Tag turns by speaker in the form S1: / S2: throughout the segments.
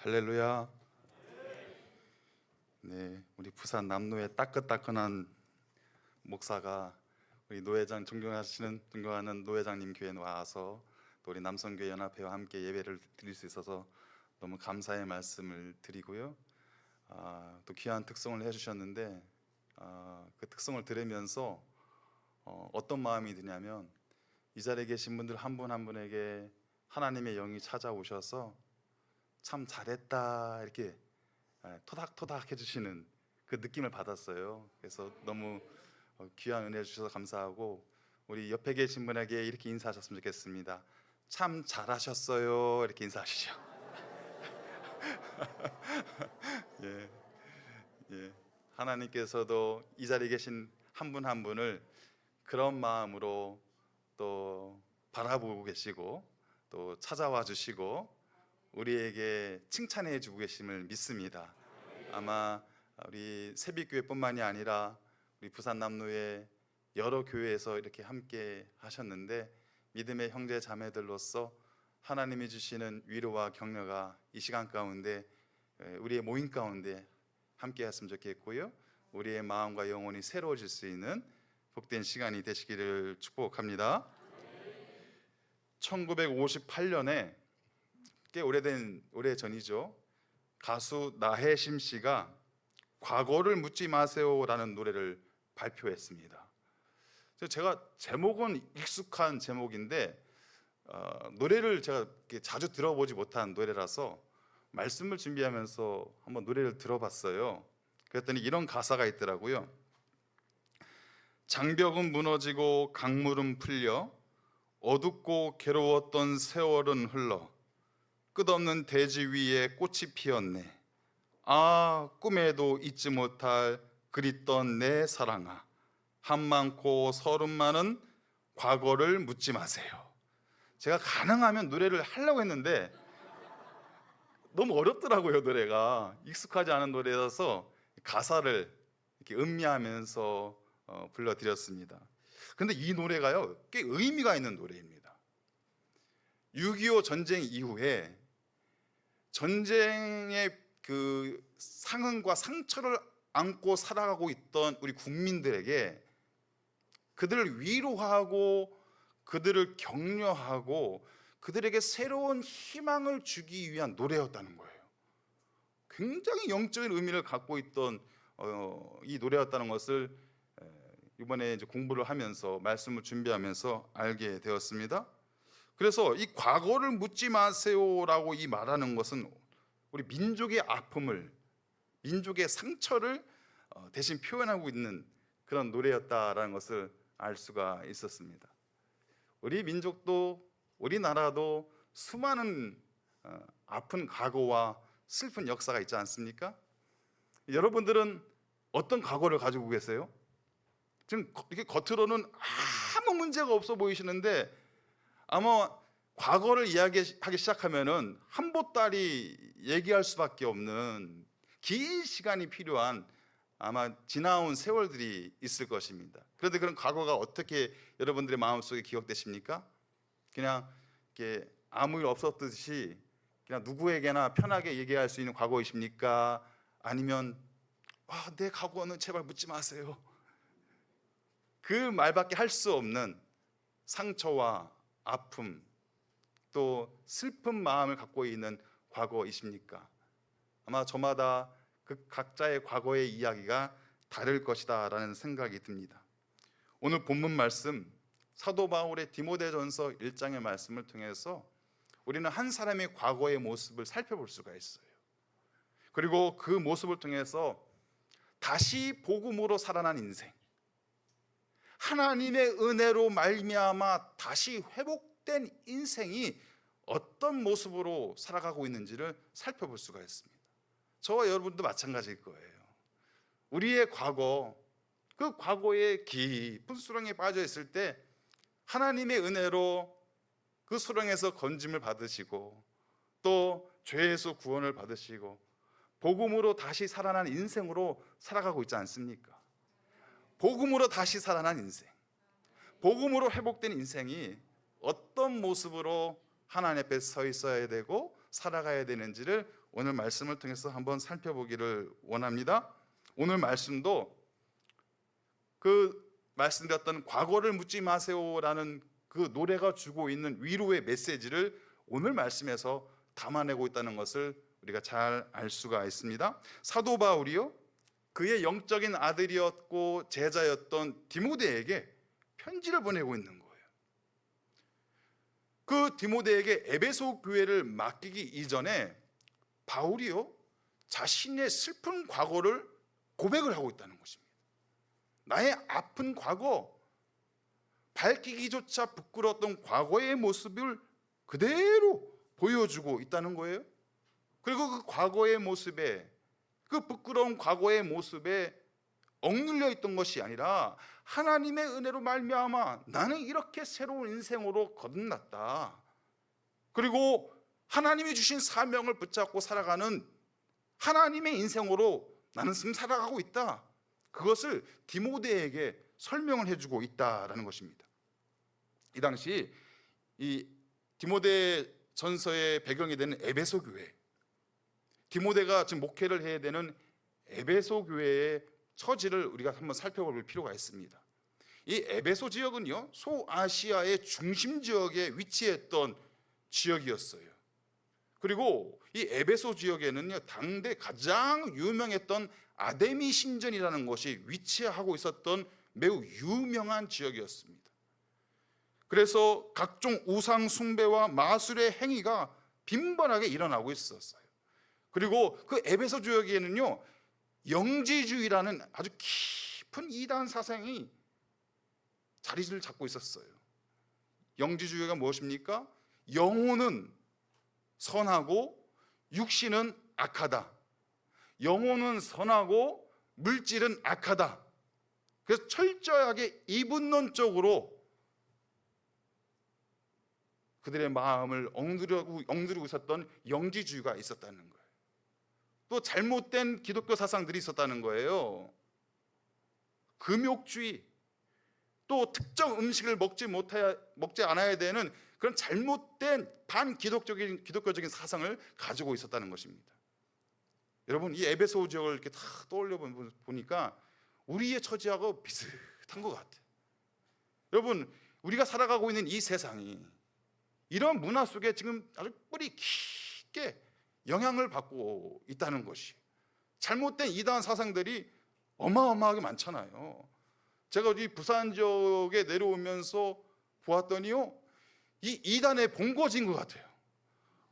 S1: 할렐루야. 네, 우리 부산 남로의 따끈따끈한 목사가 우리 노회장 존경하는 노회장님 교회에 와서 또 우리 남성교회 연합회와 함께 예배를 드릴 수 있어서 너무 감사의 말씀을 드리고요. 또 귀한 특송을 해주셨는데 그 특송을 들으면서 어떤 마음이 드냐면 이 자리에 계신 분들 한 분 한 분에게 하나님의 영이 찾아오셔서 참 잘했다 이렇게 토닥토닥 해주시는 그 느낌을 받았어요. 그래서 너무 귀한 은혜 주셔서 감사하고 우리 옆에 계신 분에게 이렇게 인사하셨으면 좋겠습니다. 참 잘하셨어요 이렇게 인사하시죠. 예, 예. 하나님께서도 이 자리에 계신 한 분 한 분을 그런 마음으로 또 바라보고 계시고 또 찾아와 주시고 우리에게 칭찬해 주고 계심을 믿습니다. 아마 우리 세빛교회뿐만이 아니라 우리 부산 남로의 여러 교회에서 이렇게 함께 하셨는데 믿음의 형제 자매들로서 하나님이 주시는 위로와 격려가 이 시간 가운데 우리의 모임 가운데 함께 했으면 좋겠고요. 우리의 마음과 영혼이 새로워질 수 있는 복된 시간이 되시기를 축복합니다. 1958년에 꽤 오래전이죠. 가수 나혜심 씨가 과거를 묻지 마세요라는 노래를 발표했습니다. 제가 제목은 익숙한 제목인데 노래를 제가 자주 들어보지 못한 노래라서 말씀을 준비하면서 한번 노래를 들어봤어요. 그랬더니 이런 가사가 있더라고요. 장벽은 무너지고 강물은 풀려 어둡고 괴로웠던 세월은 흘러 끝없는 대지 위에 꽃이 피었네. 아, 꿈에도 잊지 못할 그립던 내 사랑아, 한 많고 서른 많은 과거를 묻지 마세요. 제가 가능하면 노래를 하려고 했는데 너무 어렵더라고요. 노래가 익숙하지 않은 노래라서 가사를 이렇게 음미하면서 불러드렸습니다. 근데 이 노래가요 꽤 의미가 있는 노래입니다. 6.25 전쟁 이후에 전쟁의 그 상흔과 상처를 안고 살아가고 있던 우리 국민들에게 그들을 위로하고 그들을 격려하고 그들에게 새로운 희망을 주기 위한 노래였다는 거예요. 굉장히 영적인 의미를 갖고 있던 이 노래였다는 것을 이번에 이제 공부를 하면서 말씀을 준비하면서 알게 되었습니다. 그래서 이 과거를 묻지 마세요라고 이 말하는 것은 우리 민족의 아픔을, 민족의 상처를 대신 표현하고 있는 그런 노래였다라는 것을 알 수가 있었습니다. 우리 민족도 우리나라도 수많은 아픈 과거와 슬픈 역사가 있지 않습니까? 여러분들은 어떤 과거를 가지고 계세요? 지금 이렇게 겉으로는 아무 문제가 없어 보이시는데 아마 과거를 이야기하기 시작하면은 한 보따리 얘기할 수밖에 없는 긴 시간이 필요한 아마 지나온 세월들이 있을 것입니다. 그런데 그런 과거가 어떻게 여러분들의 마음속에 기억되십니까? 그냥 이렇게 아무 일 없었듯이 그냥 누구에게나 편하게 얘기할 수 있는 과거이십니까? 아니면 내 과거는 제발 묻지 마세요. 그 말밖에 할 수 없는 상처와 아픔 또 슬픈 마음을 갖고 있는 과거이십니까? 아마 저마다 그 각자의 과거의 이야기가 다를 것이다 라는 생각이 듭니다. 오늘 본문 말씀 사도 바울의 디모데전서 1장의 말씀을 통해서 우리는 한 사람의 과거의 모습을 살펴볼 수가 있어요. 그리고 그 모습을 통해서 다시 복음으로 살아난 인생, 하나님의 은혜로 말미암아 다시 회복된 인생이 어떤 모습으로 살아가고 있는지를 살펴볼 수가 있습니다. 저와 여러분도 마찬가지일 거예요. 우리의 과거, 그 과거의 깊은 수렁에 빠져 있을 때 하나님의 은혜로 그 수렁에서 건짐을 받으시고 또 죄에서 구원을 받으시고 복음으로 다시 살아난 인생으로 살아가고 있지 않습니까? 복음으로 다시 살아난 인생, 복음으로 회복된 인생이 어떤 모습으로 하나님 앞에 서 있어야 되고 살아가야 되는지를 오늘 말씀을 통해서 한번 살펴보기를 원합니다. 오늘 말씀도 그 말씀드렸던 과거를 묻지 마세요라는 그 노래가 주고 있는 위로의 메시지를 오늘 말씀에서 담아내고 있다는 것을 우리가 잘 알 수가 있습니다. 사도 바울이요, 그의 영적인 아들이었고 제자였던 디모데에게 편지를 보내고 있는 거예요. 그 디모데에게 에베소 교회를 맡기기 이전에 바울이요, 자신의 슬픈 과거를 고백을 하고 있다는 것입니다. 나의 아픈 과거, 밝히기조차 부끄러웠던 과거의 모습을 그대로 보여주고 있다는 거예요. 그리고 그 과거의 모습에, 그 부끄러운 과거의 모습에 억눌려 있던 것이 아니라 하나님의 은혜로 말미암아 나는 이렇게 새로운 인생으로 거듭났다. 그리고 하나님이 주신 사명을 붙잡고 살아가는 하나님의 인생으로 나는 지금 살아가고 있다. 그것을 디모데에게 설명을 해주고 있다라는 것입니다. 이 당시 이 디모데 전서의 배경이 되는 에베소 교회, 디모데가 지금 목회를 해야 되는 에베소 교회의 처지를 우리가 한번 살펴볼 필요가 있습니다. 이 에베소 지역은요, 소아시아의 중심 지역에 위치했던 지역이었어요. 그리고 이 에베소 지역에는요, 당대 가장 유명했던 아데미 신전이라는 것이 위치하고 있었던 매우 유명한 지역이었습니다. 그래서 각종 우상 숭배와 마술의 행위가 빈번하게 일어나고 있었어요. 그리고 그 에베소 지역에는요, 영지주의라는 아주 깊은 이단 사상이 자리를 잡고 있었어요. 영지주의가 무엇입니까? 영혼은 선하고 육신은 악하다. 영혼은 선하고 물질은 악하다. 그래서 철저하게 이분론적으로 그들의 마음을 억누르고 있었던 영지주의가 있었다는 거예요. 또 잘못된 기독교 사상들이 있었다는 거예요. 금욕주의, 또 특정 음식을 먹지 않아야 되는 그런 잘못된 기독교적인 사상을 가지고 있었다는 것입니다. 여러분, 이 에베소 지역을 이렇게 다 떠올려 보니까 우리의 처지하고 비슷한 것 같아요. 여러분, 우리가 살아가고 있는 이 세상이 이런 문화 속에 지금 아주 뿌리 깊게 영향을 받고 있다는 것이, 잘못된 이단 사상들이 어마어마하게 많잖아요. 제가 어디 부산 지역에 내려오면서 보았더니요, 이 이단의 본거지인 것 같아요.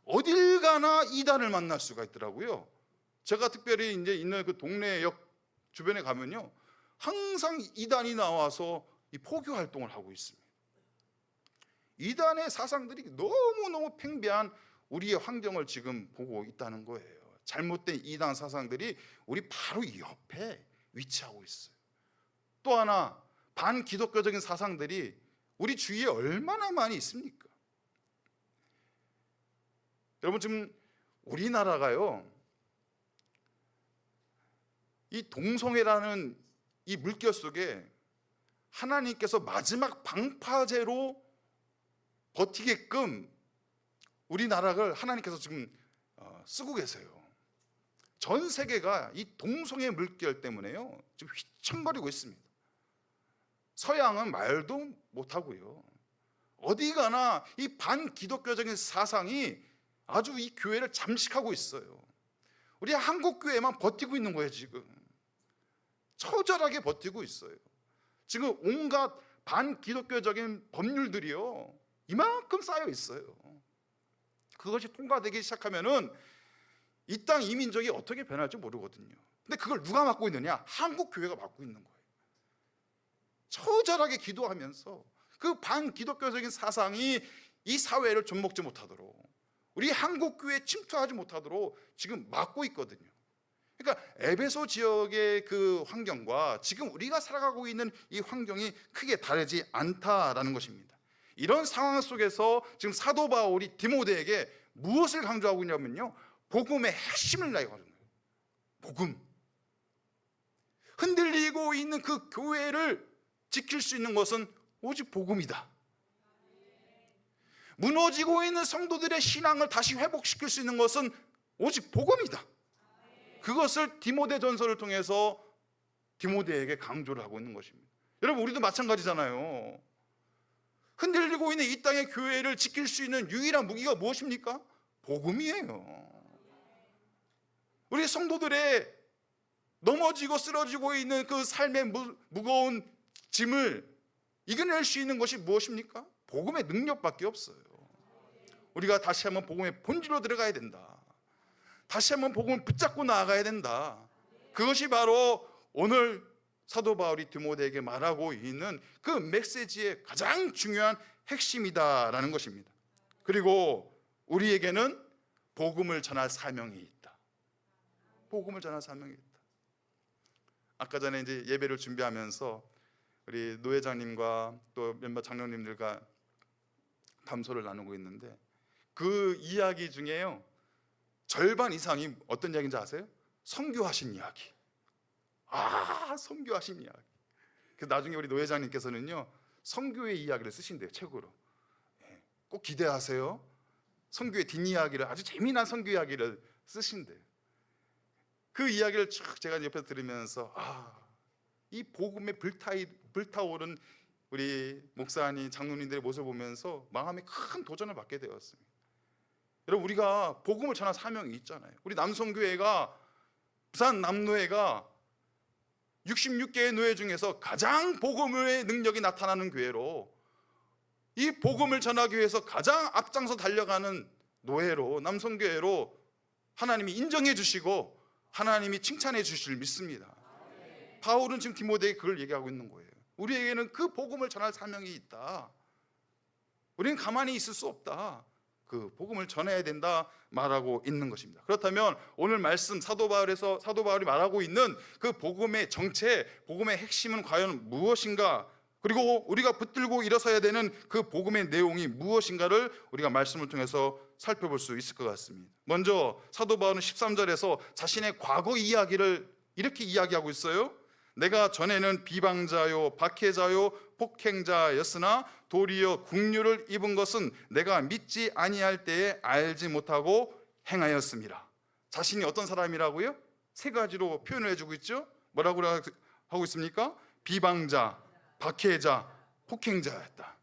S1: 어딜 가나 이단을 만날 수가 있더라고요. 제가 특별히 이제 있는 그 동네역 주변에 가면요, 항상 이단이 나와서 이 포교 활동을 하고 있습니다. 이단의 사상들이 너무너무 팽배한 우리의 환경을 지금 보고 있다는 거예요. 잘못된 이단 사상들이 우리 바로 옆에 위치하고 있어요. 또 하나, 반기독교적인 사상들이 우리 주위에 얼마나 많이 있습니까? 여러분, 지금 우리나라가요, 이 동성애라는 이 물결 속에 하나님께서 마지막 방파제로 버티게끔 우리나라를 하나님께서 지금 쓰고 계세요. 전 세계가 이 동성애 물결 때문에요, 지금 휘청거리고 있습니다. 서양은 말도 못하고요, 어디 가나 이 반기독교적인 사상이 아주 이 교회를 잠식하고 있어요. 우리 한국 교회만 버티고 있는 거예요. 지금 처절하게 버티고 있어요. 지금 온갖 반기독교적인 법률들이요, 이만큼 쌓여 있어요. 그것이 통과되기 시작하면은 이 땅 이민족이 어떻게 변할지 모르거든요. 근데 그걸 누가 맡고 있느냐? 한국 교회가 맡고 있는 거예요. 처절하게 기도하면서 그 반기독교적인 사상이 이 사회를 좀먹지 못하도록, 우리 한국 교회에 침투하지 못하도록 지금 막고 있거든요. 그러니까 에베소 지역의 그 환경과 지금 우리가 살아가고 있는 이 환경이 크게 다르지 않다라는 것입니다. 이런 상황 속에서 지금 사도 바울이 디모데에게 무엇을 강조하고 있냐면요, 복음의 핵심을 나열하는 거예요. 복음. 흔들리고 있는 그 교회를 지킬 수 있는 것은 오직 복음이다. 무너지고 있는 성도들의 신앙을 다시 회복시킬 수 있는 것은 오직 복음이다. 그것을 디모데전서를 통해서 디모데에게 강조를 하고 있는 것입니다. 여러분, 우리도 마찬가지잖아요. 흔들리고 있는 이 땅의 교회를 지킬 수 있는 유일한 무기가 무엇입니까? 복음이에요. 우리 성도들의 넘어지고 쓰러지고 있는 그 삶의 무거운 짐을 이겨낼 수 있는 것이 무엇입니까? 복음의 능력밖에 없어요. 우리가 다시 한번 복음의 본질로 들어가야 된다. 다시 한번 복음을 붙잡고 나아가야 된다. 그것이 바로 오늘 사도 바울이 디모데에게 말하고 있는 그 메시지의 가장 중요한 핵심이다라는 것입니다. 그리고 우리에게는 복음을 전할 사명이 있다. 복음을 전할 사명이 있다. 아까 전에 이제 예배를 준비하면서 우리 노회장님과 또 몇몇 장로님들과 담소를 나누고 있는데 그 이야기 중에요, 절반 이상이 어떤 이야기인지 아세요? 선교하신 이야기. 선교하신 이야기. 그래서 나중에 우리 노회장님께서는요, 선교의 이야기를 쓰신대요, 책으로. 꼭 기대하세요. 선교의 뒷이야기를, 아주 재미난 선교 이야기를 쓰신대요. 그 이야기를 쭉 제가 옆에서 들으면서 이 복음에 불타오른 우리 목사님, 장로님들의 모습을 보면서 마음에 큰 도전을 받게 되었습니다. 여러분, 우리가 복음을 전할 사명이 있잖아요. 우리 남성교회가, 부산 남노회가 66개의 노회 중에서 가장 복음의 능력이 나타나는 교회로, 이 복음을 전하기 위해서 가장 앞장서 달려가는 노회로, 남성교회로 하나님이 인정해 주시고 하나님이 칭찬해 주실 믿습니다. 바울은 지금 디모데에게 그걸 얘기하고 있는 거예요. 우리에게는 그 복음을 전할 사명이 있다. 우리는 가만히 있을 수 없다. 그 복음을 전해야 된다 말하고 있는 것입니다. 그렇다면 오늘 말씀 사도 바울이 말하고 있는 그 복음의 정체, 복음의 핵심은 과연 무엇인가? 그리고 우리가 붙들고 일어서야 되는 그 복음의 내용이 무엇인가를 우리가 말씀을 통해서 살펴볼 수 있을 것 같습니다. 먼저 사도 바울은 13절에서 자신의 과거 이야기를 이렇게 이야기하고 있어요. 내가 전에는 비방자요 박해자요 폭행자였으나 도리어 국류를 입은 것은 내가 믿지 아니할 때에 알지 못하고 행하였습니다. 자신이 어떤 사람이라고요? 세 가지로 표현을 해주고 있죠. 뭐라고 하고 있습니까? 비방자, 박해자, 폭행자였다.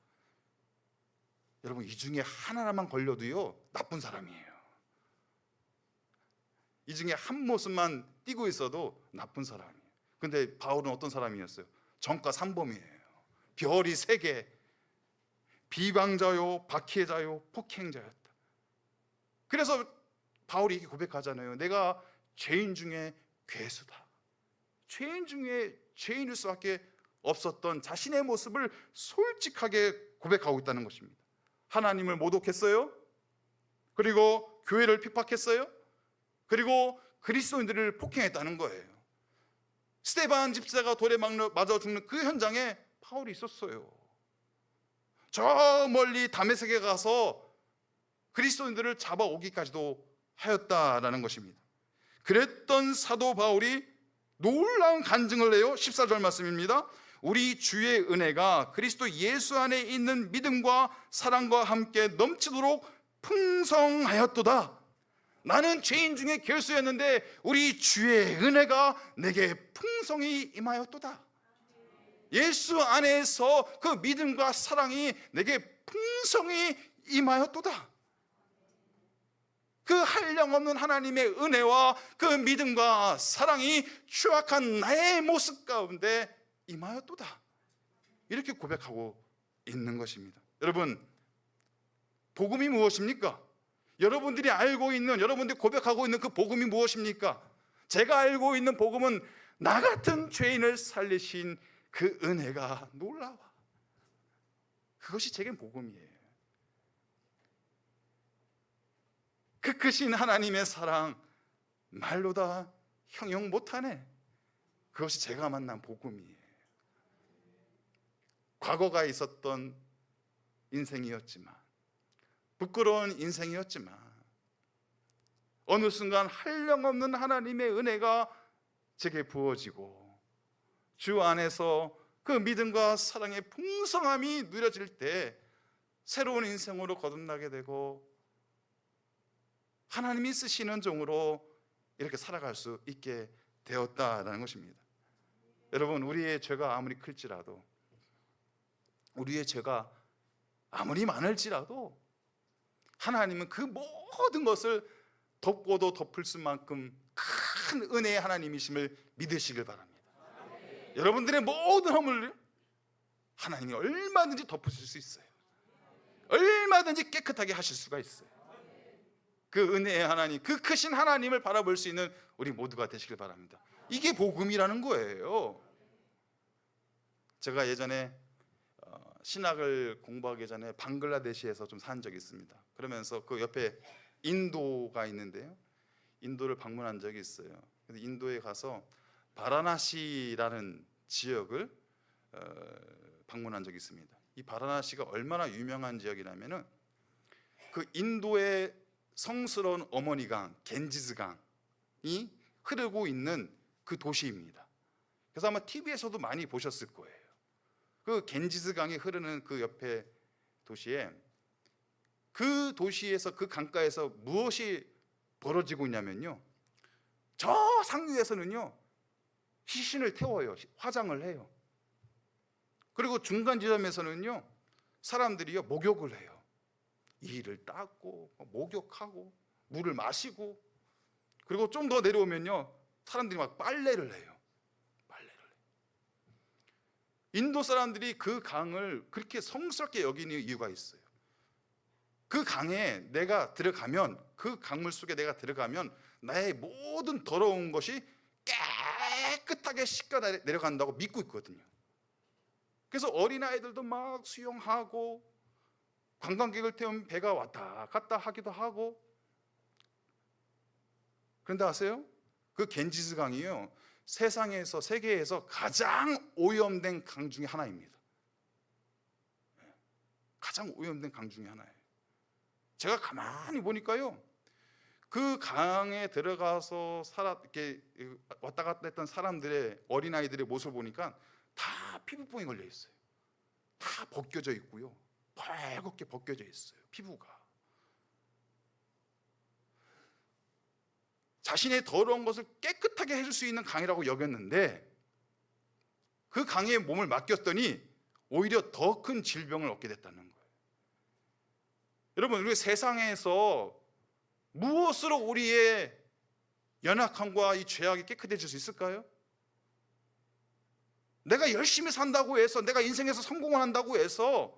S1: 여러분, 이 중에 하나만 걸려도요 나쁜 사람이에요. 이 중에 한 모습만 띄고 있어도 나쁜 사람이에요. 근데 바울은 어떤 사람이었어요? 전과 3범이에요. 별이 3개. 비방자요, 박해자요, 폭행자였다. 그래서 바울이 이렇게 고백하잖아요. 내가 죄인 중에 괴수다. 죄인 중에 죄인일 수밖에 없었던 자신의 모습을 솔직하게 고백하고 있다는 것입니다. 하나님을 모독했어요. 그리고 교회를 핍박했어요. 그리고 그리스도인들을 폭행했다는 거예요. 스데반 집사가 돌에 맞아 죽는 그 현장에 바울이 있었어요. 저 멀리 다메섹에 가서 그리스도인들을 잡아오기까지도 하였다라는 것입니다. 그랬던 사도 바울이 놀라운 간증을 해요. 14절 말씀입니다. 우리 주의 은혜가 그리스도 예수 안에 있는 믿음과 사랑과 함께 넘치도록 풍성하였도다. 나는 죄인 중에 괴수였는데 우리 주의 은혜가 내게 풍성히 임하였도다. 예수 안에서 그 믿음과 사랑이 내게 풍성히 임하였도다. 그 한량없는 하나님의 은혜와 그 믿음과 사랑이 추악한 나의 모습 가운데 임하였도다. 이렇게 고백하고 있는 것입니다. 여러분, 복음이 무엇입니까? 여러분들이 알고 있는, 여러분들이 고백하고 있는 그 복음이 무엇입니까? 제가 알고 있는 복음은 나 같은 죄인을 살리신 그 은혜가 놀라워. 그것이 제겐 복음이에요. 그 크신 하나님의 사랑 말로 다 형용 못하네. 그것이 제가 만난 복음이에요. 과거가 있었던 인생이었지만, 부끄러운 인생이었지만, 어느 순간 한량없는 하나님의 은혜가 제게 부어지고 주 안에서 그 믿음과 사랑의 풍성함이 누려질 때 새로운 인생으로 거듭나게 되고 하나님이 쓰시는 종으로 이렇게 살아갈 수 있게 되었다라는 것입니다. 여러분, 우리의 죄가 아무리 클지라도, 우리의 죄가 아무리 많을지라도 하나님은 그 모든 것을 덮고도 덮을 수만큼 큰 은혜의 하나님이심을 믿으시길 바랍니다. 여러분들의 모든 허물을 하나님이 얼마든지 덮으실 수 있어요. 얼마든지 깨끗하게 하실 수가 있어요. 그 은혜의 하나님, 그 크신 하나님을 바라볼 수 있는 우리 모두가 되시길 바랍니다. 이게 복음이라는 거예요. 제가 예전에 신학을 공부하기 전에 방글라데시에서 좀 산 적이 있습니다. 그러면서 그 옆에 인도가 있는데요, 인도를 방문한 적이 있어요. 그래서 인도에 가서 바라나시라는 지역을 방문한 적이 있습니다. 이 바라나시가 얼마나 유명한 지역이냐면은 그 인도의 성스러운 어머니 강, 겐지스 강이 흐르고 있는 그 도시입니다. 그래서 아마 TV에서도 많이 보셨을 거예요. 그 겐지스 강이 흐르는 그 옆에 도시에, 그 도시에서, 그 강가에서 무엇이 벌어지고 있냐면요, 저 상류에서는요 시신을 태워요. 화장을 해요. 그리고 중간 지점에서는요 사람들이요 목욕을 해요. 이를 닦고 목욕하고 물을 마시고, 그리고 좀 더 내려오면요 사람들이 막 빨래를 해요. 인도 사람들이 그 강을 그렇게 성스럽게 여기는 이유가 있어요. 그 강에 내가 들어가면, 그 강물 속에 내가 들어가면 나의 모든 더러운 것이 깨끗하게 씻겨 내려간다고 믿고 있거든요. 그래서 어린아이들도 막 수영하고, 관광객을 태우면 배가 왔다 갔다 하기도 하고. 그런데 아세요? 그 겐지스 강이요 세상에서, 세계에서 가장 오염된 강 중에 하나입니다. 가장 오염된 강 중에 하나예요. 제가 가만히 보니까요 그 강에 들어가서 이렇게 왔다 갔다 했던 사람들의, 어린아이들의 모습을 보니까 다 피부병이 걸려 있어요. 다 벗겨져 있고요, 빨갛게 벗겨져 있어요, 피부가. 자신의 더러운 것을 깨끗하게 해줄 수 있는 강이라고 여겼는데, 그 강에 몸을 맡겼더니 오히려 더 큰 질병을 얻게 됐다는 거예요. 여러분, 우리 세상에서 무엇으로 우리의 연약함과 이 죄악이 깨끗해질 수 있을까요? 내가 열심히 산다고 해서, 내가 인생에서 성공을 한다고 해서,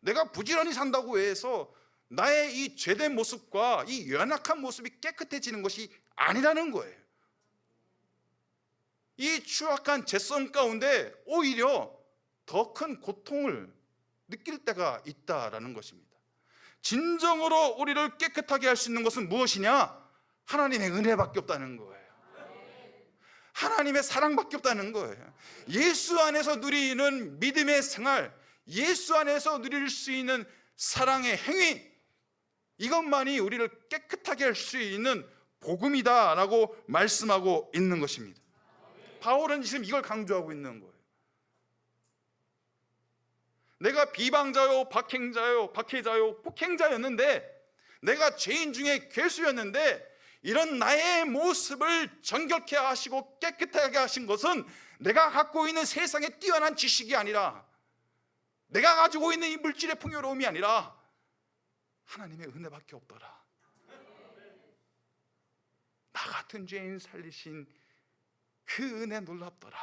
S1: 내가 부지런히 산다고 해서 나의 이 죄된 모습과 이 연약한 모습이 깨끗해지는 것이 아니라는 거예요. 이 추악한 죄성 가운데 오히려 더 큰 고통을 느낄 때가 있다라는 것입니다. 진정으로 우리를 깨끗하게 할 수 있는 것은 무엇이냐? 하나님의 은혜밖에 없다는 거예요. 하나님의 사랑밖에 없다는 거예요. 예수 안에서 누리는 믿음의 생활, 예수 안에서 누릴 수 있는 사랑의 행위, 이것만이 우리를 깨끗하게 할 수 있는 복음이다라고 말씀하고 있는 것입니다. 바울은 지금 이걸 강조하고 있는 거예요. 내가 비방자요, 박해자요, 폭행자였는데, 내가 죄인 중에 괴수였는데, 이런 나의 모습을 정결케 하시고 깨끗하게 하신 것은 내가 갖고 있는 세상의 뛰어난 지식이 아니라, 내가 가지고 있는 이 물질의 풍요로움이 아니라 하나님의 은혜밖에 없더라. 나 같은 죄인 살리신 그 은혜 놀랍더라.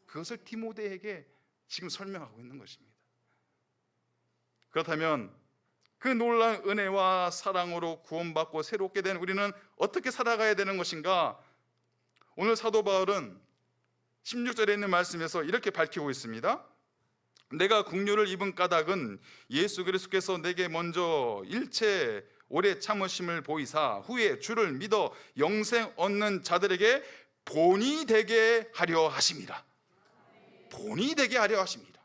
S1: 그것을 디모데에게 지금 설명하고 있는 것입니다. 그렇다면 그 놀라운 은혜와 사랑으로 구원받고 새롭게 된 우리는 어떻게 살아가야 되는 것인가? 오늘 사도 바울은 16절에 있는 말씀에서 이렇게 밝히고 있습니다. 내가 국류를 입은 까닭은 예수 그리스도께서 내게 먼저 일체 오래 참으심을 보이사 후에 주를 믿어 영생 얻는 자들에게 본이 되게 하려 하심이라. 본이 되게 하려 하십니다.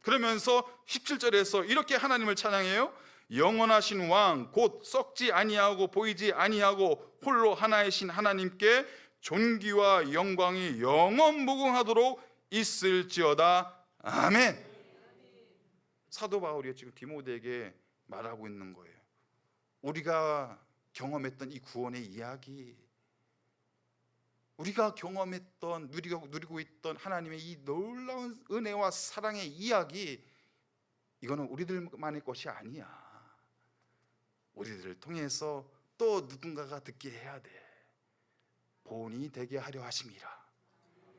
S1: 그러면서 17절에서 이렇게 하나님을 찬양해요. 영원하신 왕 곧 썩지 아니하고 보이지 아니하고 홀로 하나이신 하나님께 존귀와 영광이 영원 무궁하도록 있을지어다. 아멘. 사도 바울이 지금 디모데에게 말하고 있는 거예요. 우리가 경험했던 이 구원의 이야기, 우리가 경험했던 누리고 있던 하나님의 이 놀라운 은혜와 사랑의 이야기, 이거는 우리들만의 것이 아니야. 우리들을 통해서 또 누군가가 듣게 해야 돼. 본이 되게 하려 하심이라.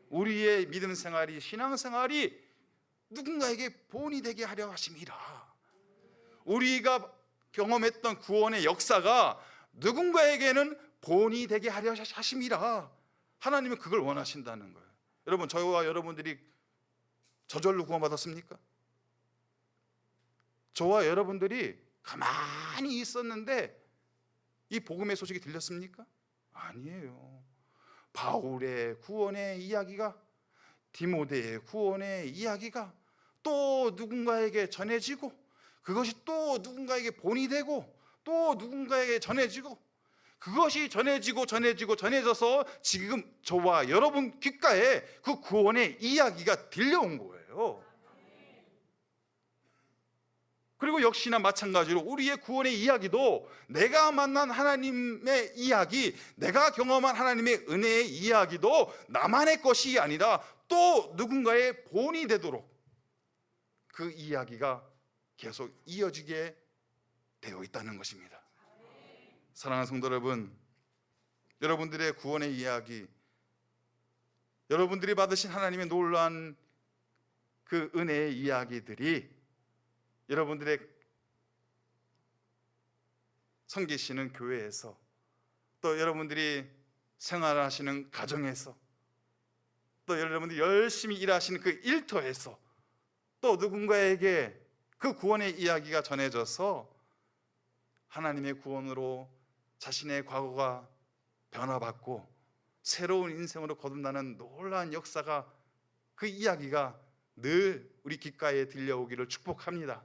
S1: 우리의 믿음 생활이, 신앙 생활이 누군가에게 본이 되게 하려 하심이라. 우리가 경험했던 구원의 역사가 누군가에게는 본이 되게 하려 하심이라. 하나님은 그걸 원하신다는 거예요. 여러분, 저와 여러분들이 저절로 구원받았습니까? 저와 여러분들이 가만히 있었는데 이 복음의 소식이 들렸습니까? 아니에요. 바울의 구원의 이야기가, 디모데의 구원의 이야기가 또 누군가에게 전해지고, 그것이 또 누군가에게 본이 되고, 또 누군가에게 전해지고, 그것이 전해져서 지금 저와 여러분 귓가에 그 구원의 이야기가 들려온 거예요. 그리고 역시나 마찬가지로 우리의 구원의 이야기도 내가 만난 하나님의 이야기, 내가 경험한 하나님의 은혜의 이야기도 나만의 것이 아니라 또 누군가의 본이 되도록 그 이야기가 계속 이어지게 되어 있다는 것입니다. 사랑하는 성도 여러분, 여러분들의 구원의 이야기, 여러분들이 받으신 하나님의 놀라운 그 은혜의 이야기들이 여러분들의 섬기시는 교회에서, 또 여러분들이 생활하시는 가정에서, 또 여러분들이 열심히 일하시는 그 일터에서 또 누군가에게 그 구원의 이야기가 전해져서 하나님의 구원으로 자신의 과거가 변화받고 새로운 인생으로 거듭나는 놀라운 역사가, 그 이야기가 늘 우리 귓가에 들려오기를 축복합니다.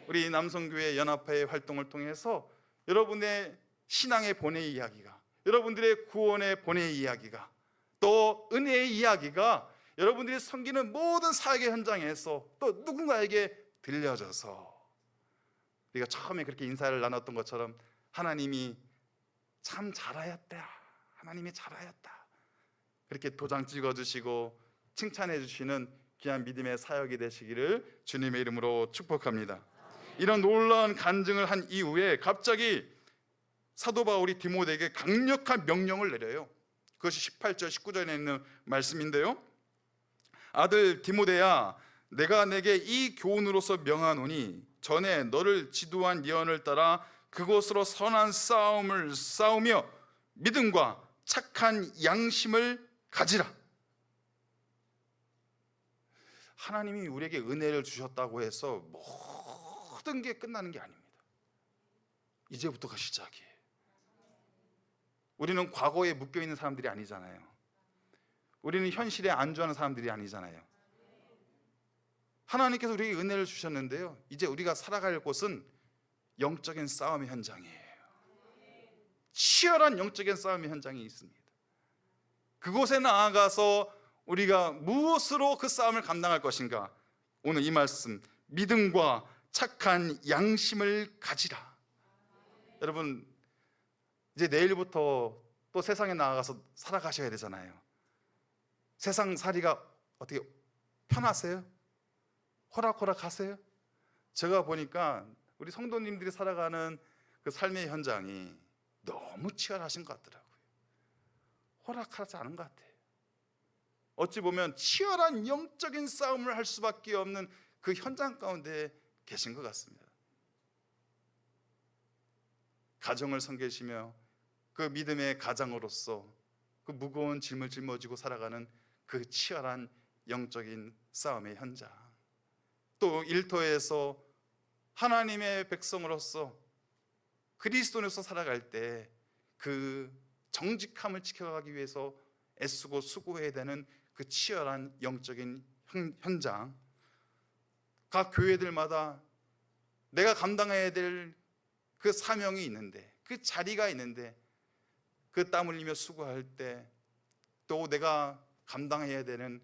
S1: 우리 남성교회 연합회 활동을 통해서 여러분의 신앙의 본의 이야기가, 여러분들의 구원의 본의 이야기가, 또 은혜의 이야기가 여러분들이 섬기는 모든 사역의 현장에서 또 누군가에게 들려져서, 우리가 처음에 그렇게 인사를 나눴던 것처럼 하나님이 참 잘하였다, 하나님이 잘하였다, 그렇게 도장 찍어주시고 칭찬해 주시는 귀한 믿음의 사역이 되시기를 주님의 이름으로 축복합니다. 이런 놀라운 간증을 한 이후에 갑자기 사도 바울이 디모데에게 강력한 명령을 내려요. 그것이 18절 19절에 있는 말씀인데요, 아들 디모데야, 내가 내게 이 교훈으로서 명하노니 전에 너를 지도한 예언을 따라 그곳으로 선한 싸움을 싸우며 믿음과 착한 양심을 가지라. 하나님이 우리에게 은혜를 주셨다고 해서 모든 게 끝나는 게 아닙니다. 이제부터가 시작이에요. 우리는 과거에 묶여있는 사람들이 아니잖아요. 우리는 현실에 안주하는 사람들이 아니잖아요. 하나님께서 우리에게 은혜를 주셨는데요, 이제 우리가 살아갈 곳은 영적인 싸움의 현장이에요. 치열한 영적인 싸움의 현장이 있습니다. 그곳에 나아가서 우리가 무엇으로 그 싸움을 감당할 것인가? 오늘 이 말씀, 믿음과 착한 양심을 가지라. 여러분, 이제 내일부터 또 세상에 나아가서 살아가셔야 되잖아요. 세상 살이가 어떻게 편하세요? 호락호락하세요? 제가 보니까 우리 성도님들이 살아가는 그 삶의 현장이 너무 치열하신 것 같더라고요. 호락하지 않은 것 같아요. 어찌 보면 치열한 영적인 싸움을 할 수밖에 없는 그 현장 가운데 계신 것 같습니다. 가정을 섬기시며 그 믿음의 가장으로서 그 무거운 짐을 짊어지고 살아가는 그 치열한 영적인 싸움의 현장, 또 일터에서 하나님의 백성으로서 그리스도인으로서 살아갈 때 그 정직함을 지켜가기 위해서 애쓰고 수고해야 되는 그 치열한 영적인 현장, 각 교회들마다 내가 감당해야 될 그 사명이 있는데, 그 자리가 있는데, 그 땀 흘리며 수고할 때 또 내가 감당해야 되는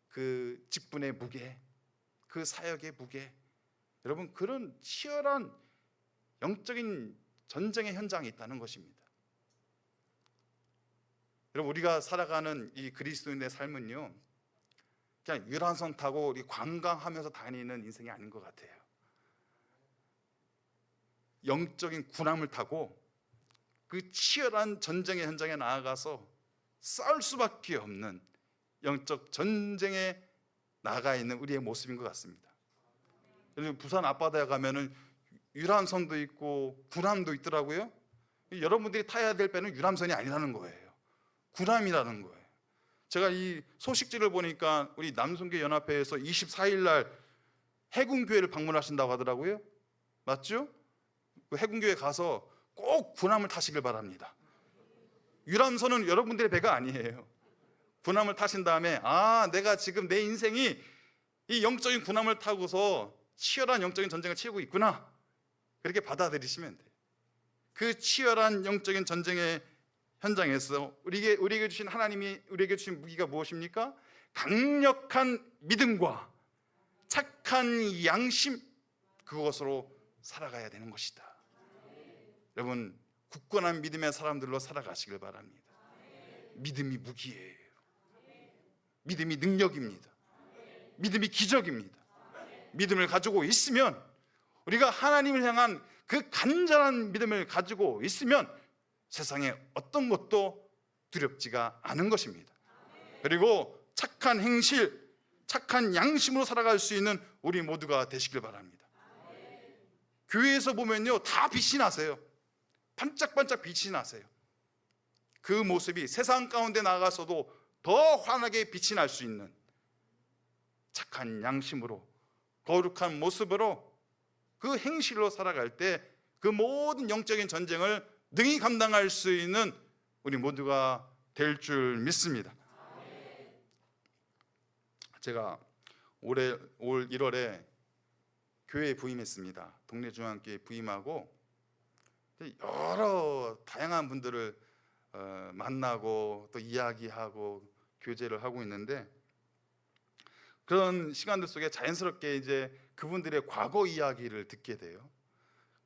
S1: 그 직분의 무게, 그 사역의 무게, 여러분, 그런 치열한 영적인 전쟁의 현장이 있다는 것입니다. 여러분, 우리가 살아가는 이 그리스도인의 삶은요, 그냥 유람선 타고 우리 관광하면서 다니는 인생이 아닌 것 같아요. 영적인 군함을 타고 그 치열한 전쟁의 현장에 나아가서 싸울 수밖에 없는 영적 전쟁에 나가 있는 우리의 모습인 것 같습니다. 부산 앞바다에 가면은 유람선도 있고 군함도 있더라고요. 여러분들이 타야 될 배는 유람선이 아니라는 거예요. 군함이라는 거예요. 제가 이 소식지를 보니까 우리 남성교 연합회에서 24일 날 해군교회를 방문하신다고 하더라고요. 맞죠? 그 해군교회 가서 꼭 군함을 타시길 바랍니다. 유람선은 여러분들의 배가 아니에요. 군함을 타신 다음에, 내가 지금 내 인생이 이 영적인 군함을 타고서 치열한 영적인 전쟁을 치르고 있구나, 그렇게 받아들이시면 돼요. 그 치열한 영적인 전쟁의 현장에서 우리에게 주신, 하나님이 우리에게 주신 무기가 무엇입니까? 강력한 믿음과 착한 양심, 그것으로 살아가야 되는 것이다. 여러분, 굳건한 믿음의 사람들로 살아가시길 바랍니다. 믿음이 무기예요. 믿음이 능력입니다. 믿음이 기적입니다. 믿음을 가지고 있으면, 우리가 하나님을 향한 그 간절한 믿음을 가지고 있으면 세상에 어떤 것도 두렵지가 않은 것입니다. 그리고 착한 행실, 착한 양심으로 살아갈 수 있는 우리 모두가 되시길 바랍니다. 교회에서 보면요, 다 빛이 나세요. 반짝반짝 빛이 나세요. 그 모습이 세상 가운데 나가서도 더 환하게 빛이 날 수 있는 착한 양심으로, 거룩한 모습으로, 그 행실로 살아갈 때 그 모든 영적인 전쟁을 능히 감당할 수 있는 우리 모두가 될 줄 믿습니다. 제가 올 1월에 교회에 부임했습니다. 동네 중앙교회에 부임하고 여러 다양한 분들을 만나고 또 이야기하고 교제를 하고 있는데, 그런 시간들 속에 자연스럽게 이제 그분들의 과거 이야기를 듣게 돼요.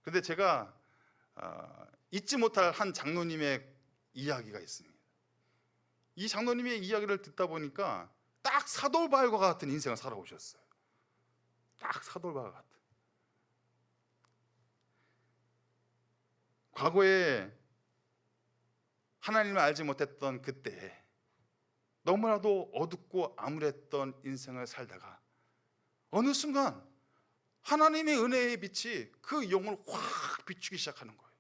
S1: 그런데 제가 잊지 못할 한 장로님의 이야기가 있습니다. 이 장로님의 이야기를 듣다 보니까 딱 사돌바울과 같은 인생을 살아오셨어요. 딱 사돌바울 같은. 과거에 하나님을 알지 못했던 그때 너무나도 어둡고 암울했던 인생을 살다가 어느 순간 하나님의 은혜의 빛이 그 영혼을 확 비추기 시작하는 거예요.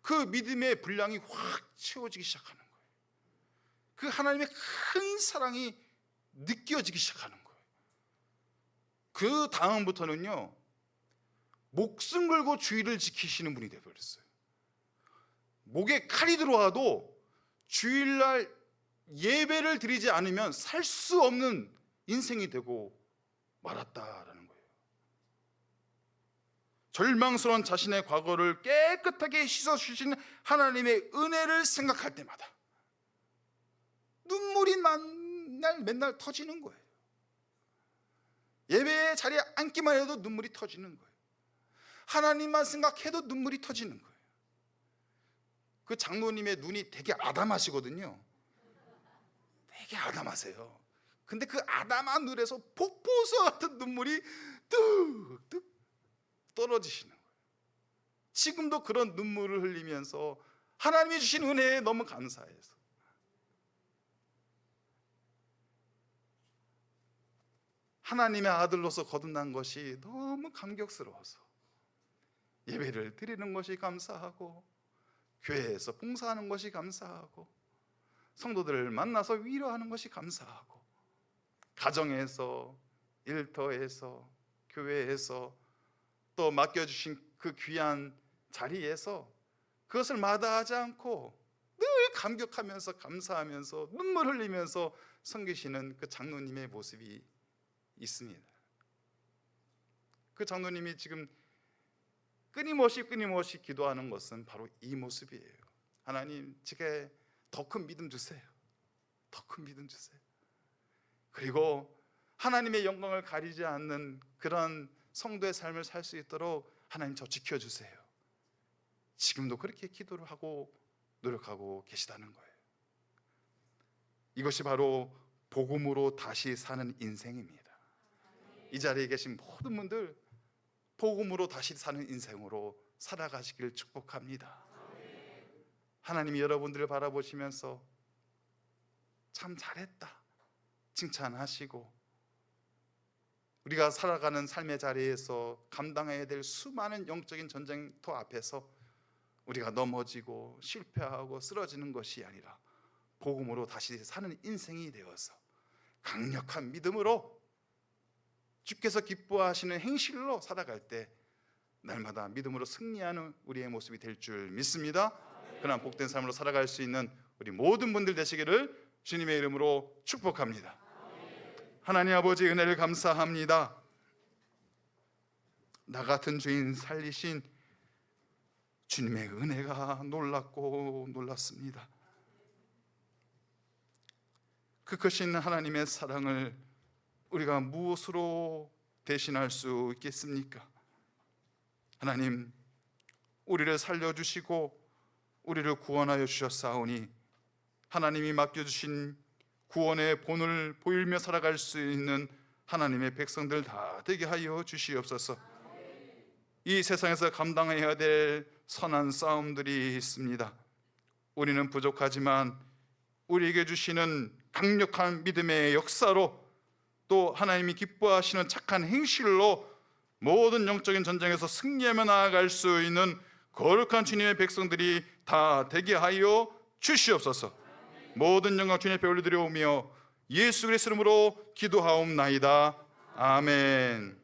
S1: 그 믿음의 분량이 확 채워지기 시작하는 거예요. 그 하나님의 큰 사랑이 느껴지기 시작하는 거예요. 그 다음부터는요, 목숨 걸고 주의를 지키시는 분이 되어버렸어요. 목에 칼이 들어와도 주일날 예배를 드리지 않으면 살 수 없는 인생이 되고 말았다라는 거예요. 절망스러운 자신의 과거를 깨끗하게 씻어주신 하나님의 은혜를 생각할 때마다 눈물이 맨날 터지는 거예요. 예배의 자리에 앉기만 해도 눈물이 터지는 거예요. 하나님만 생각해도 눈물이 터지는 거예요. 그 장로님의 눈이 되게 아담하시거든요. 되게 아담하세요. 근데 그 아담한 눈에서 폭포수 같은 눈물이 뚝뚝 떨어지시는 거예요. 지금도 그런 눈물을 흘리면서 하나님이 주신 은혜에 너무 감사해서, 하나님의 아들로서 거듭난 것이 너무 감격스러워서 예배를 드리는 것이 감사하고, 교회에서 봉사하는 것이 감사하고, 성도들을 만나서 위로하는 것이 감사하고, 가정에서, 일터에서, 교회에서 또 맡겨주신 그 귀한 자리에서 그것을 마다하지 않고 늘 감격하면서 감사하면서 눈물 흘리면서 섬기시는 그 장로님의 모습이 있습니다. 그 장로님이 지금 끊임없이 기도하는 것은 바로 이 모습이에요. 하나님, 제게 더 큰 믿음 주세요. 더 큰 믿음 주세요. 그리고 하나님의 영광을 가리지 않는 그런 성도의 삶을 살 수 있도록 하나님 저 지켜주세요. 지금도 그렇게 기도를 하고 노력하고 계시다는 거예요. 이것이 바로 복음으로 다시 사는 인생입니다. 이 자리에 계신 모든 분들 복음으로 다시 사는 인생으로 살아가시길 축복합니다. 하나님이 여러분들을 바라보시면서 참 잘했다 칭찬하시고, 우리가 살아가는 삶의 자리에서 감당해야 될 수많은 영적인 전쟁터 앞에서 우리가 넘어지고 실패하고 쓰러지는 것이 아니라 복음으로 다시 사는 인생이 되어서 강력한 믿음으로 주께서 기뻐하시는 행실로 살아갈 때 날마다 믿음으로 승리하는 우리의 모습이 될 줄 믿습니다. 그러나 복된 삶으로 살아갈 수 있는 우리 모든 분들 되시기를 주님의 이름으로 축복합니다. 하나님 아버지 은혜를 감사합니다. 나 같은 죄인 살리신 주님의 은혜가 놀랍고 놀랐습니다. 그 크신 하나님의 사랑을 우리가 무엇으로 대신할 수 있겠습니까? 하나님, 우리를 살려주시고 우리를 구원하여 주셨사오니 하나님이 맡겨주신 구원의 본을 보이며 살아갈 수 있는 하나님의 백성들 다 되게 하여 주시옵소서. 이 세상에서 감당해야 될 선한 싸움들이 있습니다. 우리는 부족하지만 우리에게 주시는 강력한 믿음의 역사로 또 하나님이 기뻐하시는 착한 행실로 모든 영적인 전쟁에서 승리하며 나아갈 수 있는 거룩한 주님의 백성들이 다 되게 하여 주시옵소서. 모든 영광 주님 앞에 올려드려오며 예수 그리스도 이름으로 기도하옵나이다. 아멘.